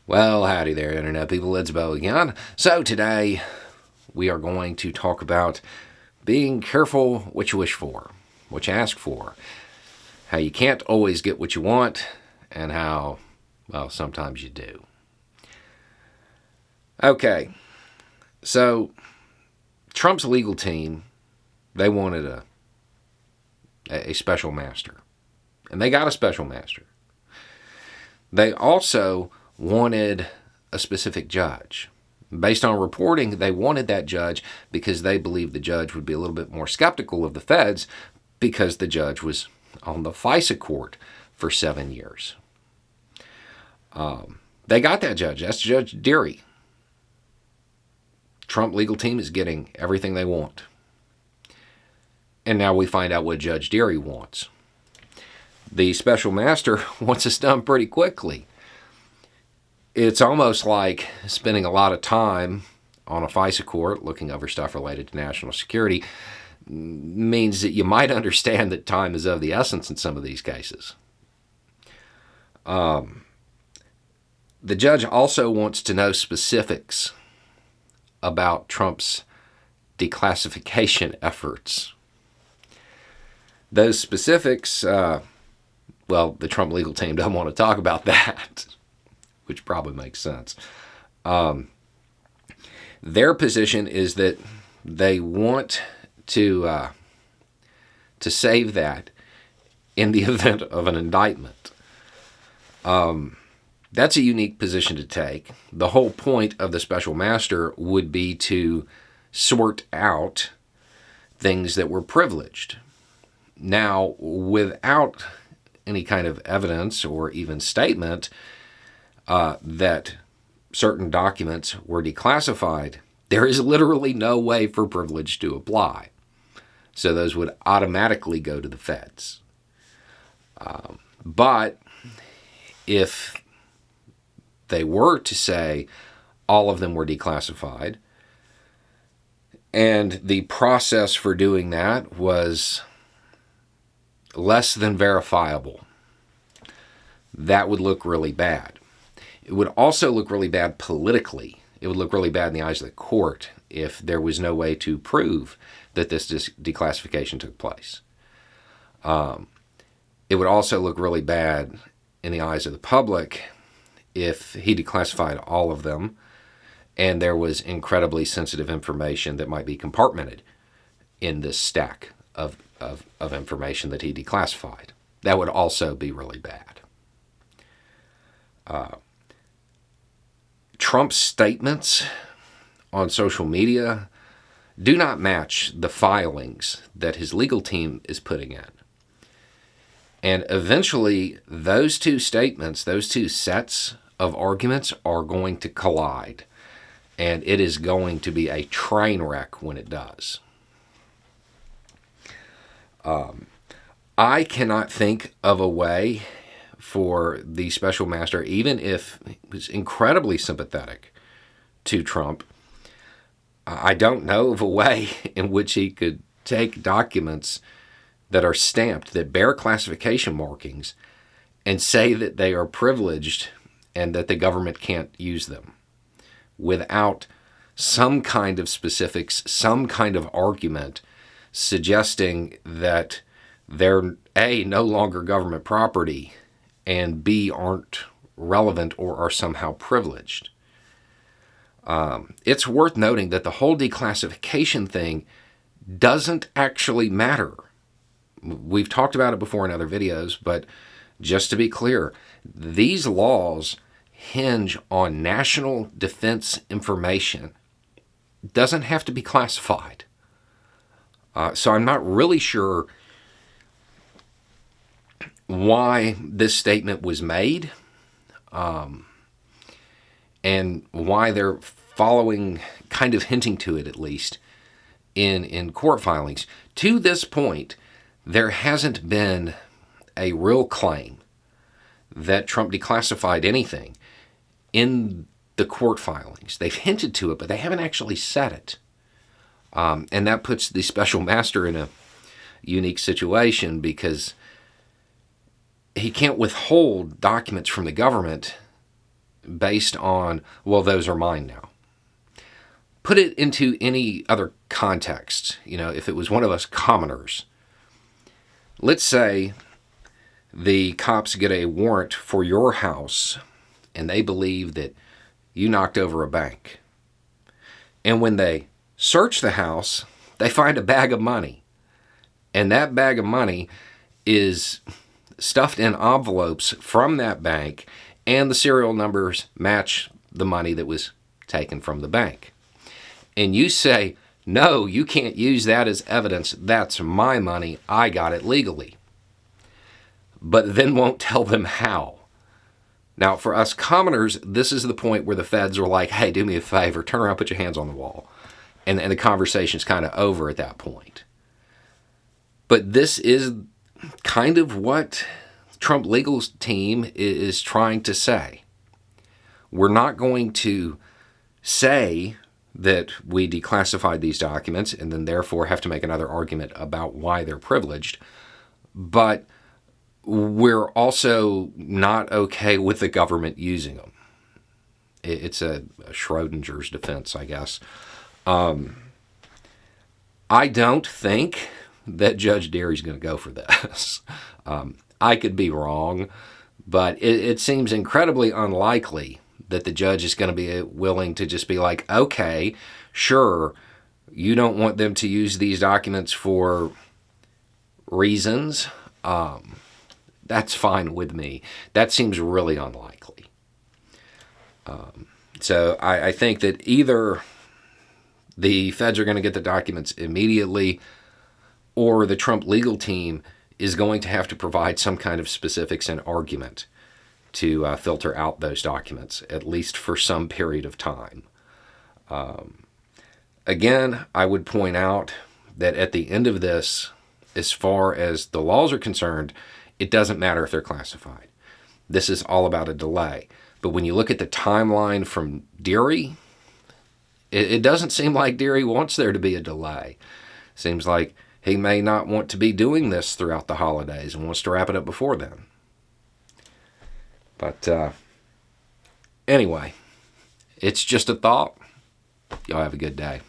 Well, howdy there, Internet people. It's Bo again. So today we are going to talk about being careful what you wish for, what you ask for, how you can't always get what you want, and how, well, sometimes you do. Okay, so Trump's legal team, they wanted a special master, and they got a special master. They also wanted a specific judge. Based on reporting, they wanted that judge because they believed the judge would be a little bit more skeptical of the feds because the judge was on the FISA court for 7 years. They got that judge. That's Judge Deary. Trump legal team is getting everything they want. And now we find out what Judge Deary wants. The special master wants this done pretty quickly. It's almost like spending a lot of time on a FISA court looking over stuff related to national security means that you might understand that time is of the essence in some of these cases. The judge also wants to know specifics about Trump's declassification efforts. Those specifics, the Trump legal team doesn't want to talk about that, which probably makes sense. Their position is that they want to save that in the event of an indictment. That's a unique position to take. The whole point of the special master would be to sort out things that were privileged. Now, without any kind of evidence or even statement that certain documents were declassified, there is literally no way for privilege to apply. So those would automatically go to the feds. But if they were to say all of them were declassified, and the process for doing that was less than verifiable, that would look really bad. It would also look really bad politically. It would look really bad in the eyes of the court if there was no way to prove that this declassification took place. It would also look really bad in the eyes of the public if he declassified all of them and there was incredibly sensitive information that might be compartmented in this stack of information that he declassified. That would also be really bad. Trump's statements on social media do not match the filings that his legal team is putting in. And eventually, those two statements, those two sets of arguments are going to collide. And it is going to be a train wreck when it does. I cannot think of a way for the special master, even if he was incredibly sympathetic to Trump, I don't know of a way in which he could take documents that are stamped, that bear classification markings, and say that they are privileged and that the government can't use them without some kind of specifics, some kind of argument suggesting that they're A, no longer government property, and B, aren't relevant or are somehow privileged. It's worth noting that the whole declassification thing doesn't actually matter. We've talked about it before in other videos, but just to be clear, these laws hinge on national defense information. It doesn't have to be classified. So I'm not really sure why this statement was made, and why they're following, kind of hinting to it at least, in court filings. To this point, there hasn't been a real claim that Trump declassified anything in the court filings. They've hinted to it, but they haven't actually said it. And that puts the special master in a unique situation because he can't withhold documents from the government based on, well, those are mine now. Put it into any other context. If it was one of us commoners, let's say the cops get a warrant for your house and they believe that you knocked over a bank. And when they search the house, they find a bag of money. And that bag of money is stuffed in envelopes from that bank, and the serial numbers match the money that was taken from the bank. And you say, no, you can't use that as evidence. That's my money. I got it legally. But then won't tell them how. Now, for us commoners, this is the point where the feds are like, hey, do me a favor, turn around, put your hands on the wall. And the conversation's kind of over at that point. But this is kind of what Trump legal team is trying to say. We're not going to say that we declassified these documents and then therefore have to make another argument about why they're privileged. But we're also not okay with the government using them. It's a Schrodinger's defense, I guess. I don't think that Judge Deary's going to go for this. I could be wrong, but it seems incredibly unlikely that the judge is going to be willing to just be like, okay, sure, you don't want them to use these documents for reasons. That's fine with me. That seems really unlikely. So I think that either the feds are going to get the documents immediately, or the Trump legal team is going to have to provide some kind of specifics and argument to filter out those documents, at least for some period of time. Again, I would point out that at the end of this, as far as the laws are concerned, it doesn't matter if they're classified. This is all about a delay. But when you look at the timeline from Deary, it doesn't seem like Deary wants there to be a delay. Seems like he may not want to be doing this throughout the holidays and wants to wrap it up before then. But anyway, it's just a thought. Y'all have a good day.